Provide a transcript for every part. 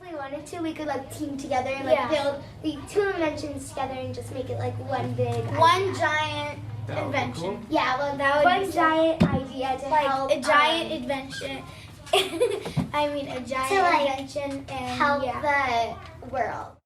If we wanted to, we could like team together and like build the two inventions together and just make it like one big giant invention. Cool. Yeah, well, that would one giant idea to like help a giant invention. I mean, a giant to like invention and help the world.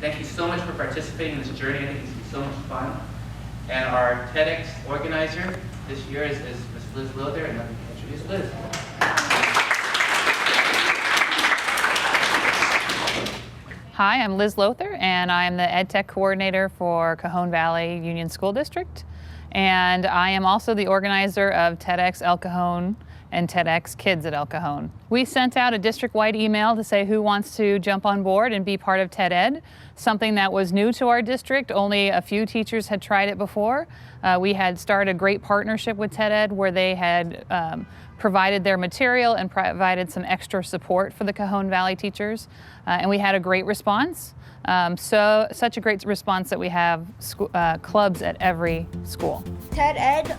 Thank you so much for participating in this journey. I think it's been so much fun. And our TEDx organizer this year is Ms. Liz Loether, and let me introduce Liz. Hi, I'm Liz Loether, and I'm the EdTech coordinator for Cajon Valley Union School District. And I am also the organizer of TEDx Cajon and TEDxKids at Cajon. We sent out a district-wide email to say who wants to jump on board and be part of TED-Ed, something that was new to our district. Only a few teachers had tried it before. We had started a great partnership with TED-Ed where they had provided their material and provided some extra support for the Cajon Valley teachers, and we had a great response. Such a great response that we have clubs at every school. TED-Ed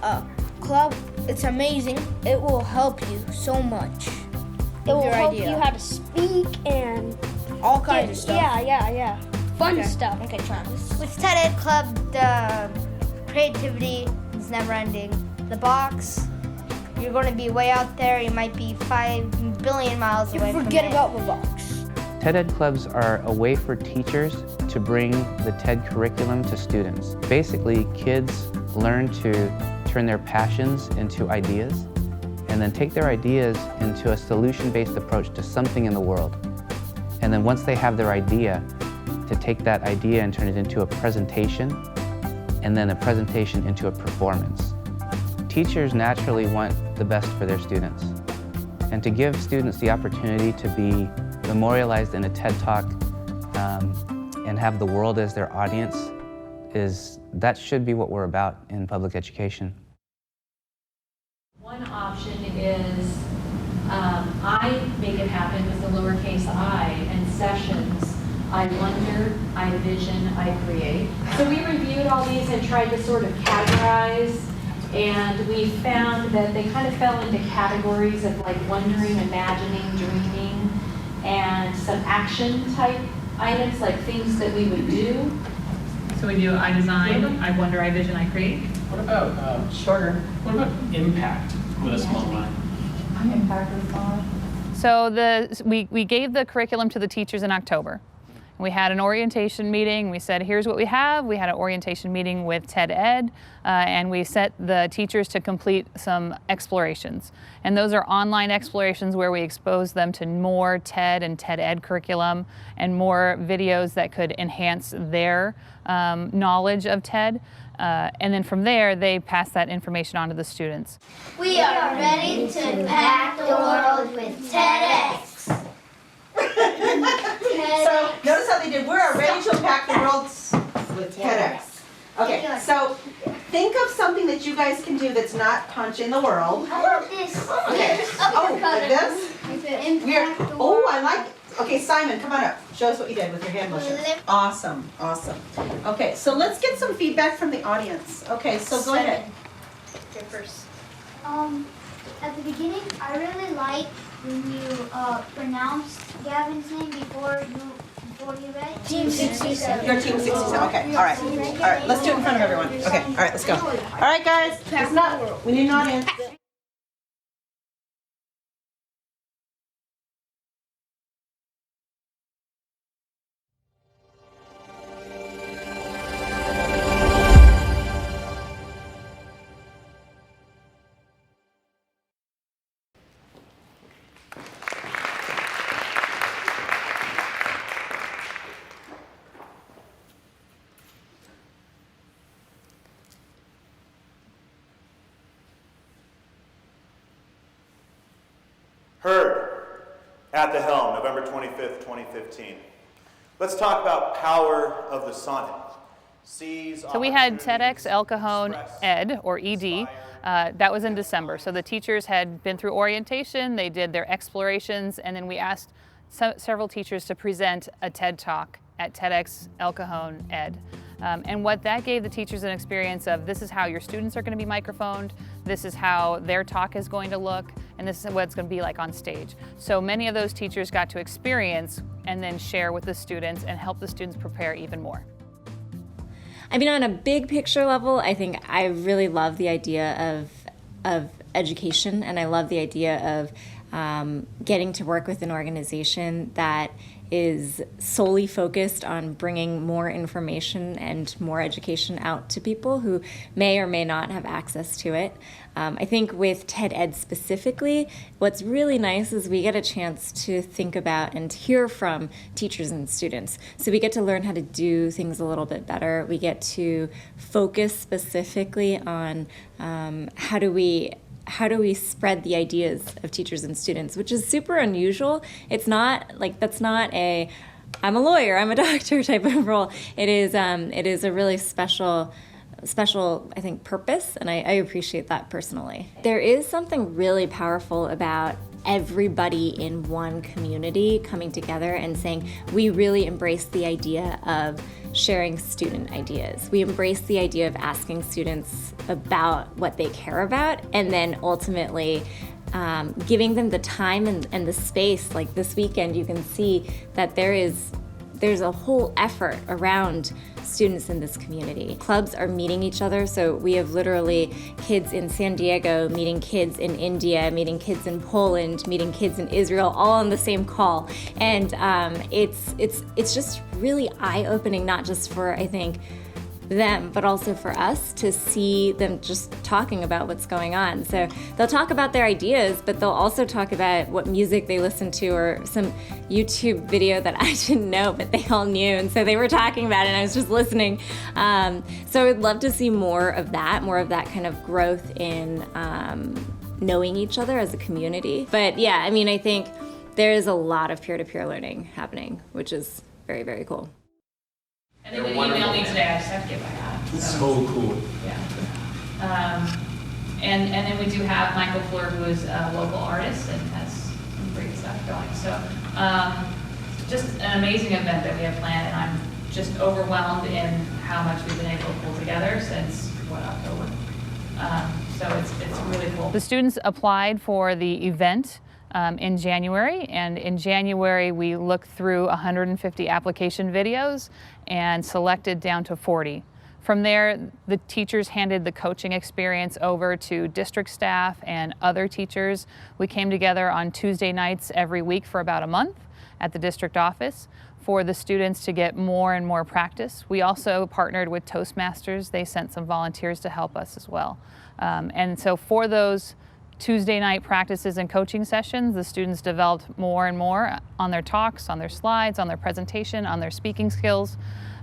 club, it's amazing. It will help you so much. It will help you how to speak and all kinds of stuff. Yeah. Fun stuff. Okay, Travis. With TED-Ed Club, the creativity is never ending. The box, you're going to be way out there. You might be 5 billion miles away from it. Forget about the box. TED-Ed clubs are a way for teachers to bring the TED curriculum to students. Basically, kids learn to turn their passions into ideas and then take their ideas into a solution-based approach to something in the world. And then once they have their idea, to take that idea and turn it into a presentation, and then a presentation into a performance. Teachers naturally want the best for their students. And to give students the opportunity to be memorialized in a TED Talk and have the world as their audience, that should be what we're about in public education. One option is I make it happen with the lowercase I, and sessions. I wonder, I vision, I create. So we reviewed all these and tried to sort of categorize, and we found that they kind of fell into categories of like wondering, imagining, dreaming, and some action type items, like things that we would do. So we do I design, I wonder, I vision, I create. What about shorter? What about impact with a small line? Impact with small. So we gave the curriculum to the teachers in October. We had an orientation meeting. We said, here's what we have. We had an orientation meeting with TED-Ed, and we set the teachers to complete some explorations. And those are online explorations where we expose them to more TED and TED-Ed curriculum and more videos that could enhance their knowledge of TED. And then from there, they pass that information on to the students. We are ready to impact the world with TEDx. So notice how they did, we're ready to impact the world with TEDx. Okay, so think of something that you guys can do that's not punching the world. How about this? Okay. Oh, like this? I like it. Okay, Simon, come on up. Show us what you did with your hand motion. Awesome, awesome. Okay, so let's get some feedback from the audience. Okay, so go ahead. You're first. At the beginning, I really liked when you pronounced Gavin's name before you read. Team 67. Your team 67. Okay, all right. All right, let's do it in front of everyone. Okay, all right, let's go. All right, guys, we need an audience. Heard at the helm, November 25th, 2015. Let's talk about power of the sonnet. So we had TEDx Cajon Ed, or ED, that was in December. So the teachers had been through orientation, they did their explorations, and then we asked several teachers to present a TED Talk at TEDx Cajon Ed. And what that gave the teachers an experience of, this is how your students are going to be microphoned, this is how their talk is going to look, and this is what it's going to be like on stage. So many of those teachers got to experience and then share with the students and help the students prepare even more. I mean, on a big picture level, I think I really love the idea of education, and I love the idea of getting to work with an organization that is solely focused on bringing more information and more education out to people who may or may not have access to it. I think with TED Ed specifically, what's really nice is we get a chance to think about and hear from teachers and students. So we get to learn how to do things a little bit better. We get to focus specifically on how do we spread the ideas of teachers and students, which is super unusual. It's not like, that's not a, I'm a lawyer, I'm a doctor type of role. It is a really special, I think, purpose, and I appreciate that personally. There is something really powerful about everybody in one community coming together and saying, we really embrace the idea of sharing student ideas. We embrace the idea of asking students about what they care about, and then ultimately giving them the time and the space. Like this weekend, you can see that there's a whole effort around students in this community. Clubs are meeting each other, so we have literally kids in San Diego meeting kids in India, meeting kids in Poland, meeting kids in Israel, all on the same call. And it's just really eye-opening, not just for, I think, them, but also for us to see them just talking about what's going on. So they'll talk about their ideas, but they'll also talk about what music they listen to or some YouTube video that I didn't know, but they all knew. And so they were talking about it and I was just listening. So I'd love to see more of that kind of growth in knowing each other as a community. But yeah, I mean, I think there is a lot of peer-to-peer learning happening, which is very, very cool. And they did email me today, I just have to get back. So cool. Yeah. And then we do have Michael Fleur, who is a local artist and has some great stuff going. So just an amazing event that we have planned, and I'm just overwhelmed in how much we've been able to pull together since, October. So it's really cool. The students applied for the event in January, and in January we looked through 150 application videos and selected down to 40. From there, the teachers handed the coaching experience over to district staff and other teachers. We came together on Tuesday nights every week for about a month at the district office for the students to get more and more practice. We also partnered with Toastmasters. They sent some volunteers to help us as well. And so for those Tuesday night practices and coaching sessions, the students developed more and more on their talks, on their slides, on their presentation, on their speaking skills.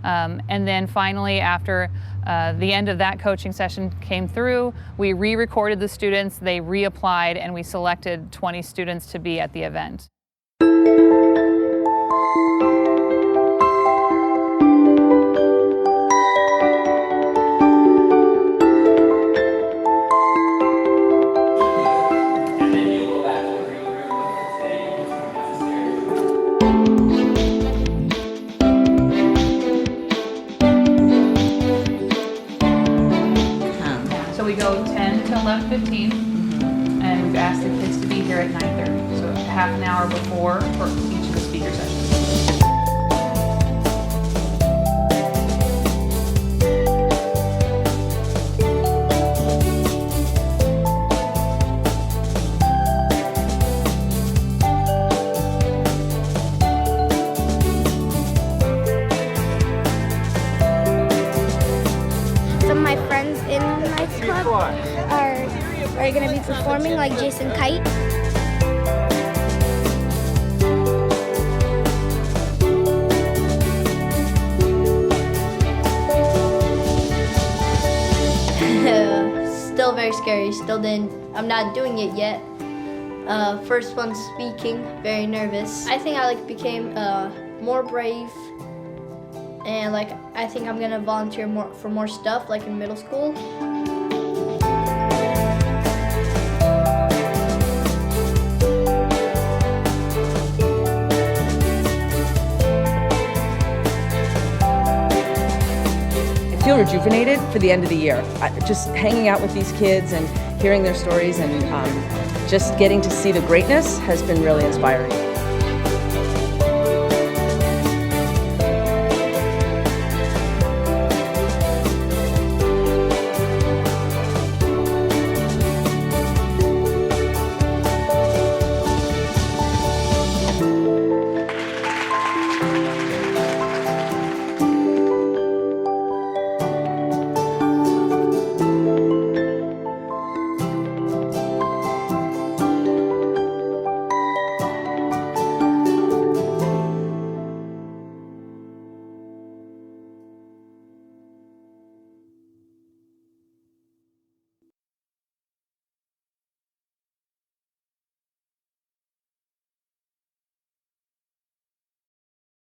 And then finally, after the end of that coaching session came through, we re-recorded the students, they reapplied, and we selected 20 students to be at the event. We go 10 to 11:15, and we've asked the kids to be here at 9:30, so half an hour before for each of the speaker sessions. Some of my friends in my club are going to be performing, like Jason Kite. Still very scary. I'm not doing it yet. First one speaking, very nervous. I think I became more brave, and I think I'm gonna volunteer for more stuff like in middle school. I feel rejuvenated for the end of the year. Just hanging out with these kids and hearing their stories and just getting to see the greatness has been really inspiring.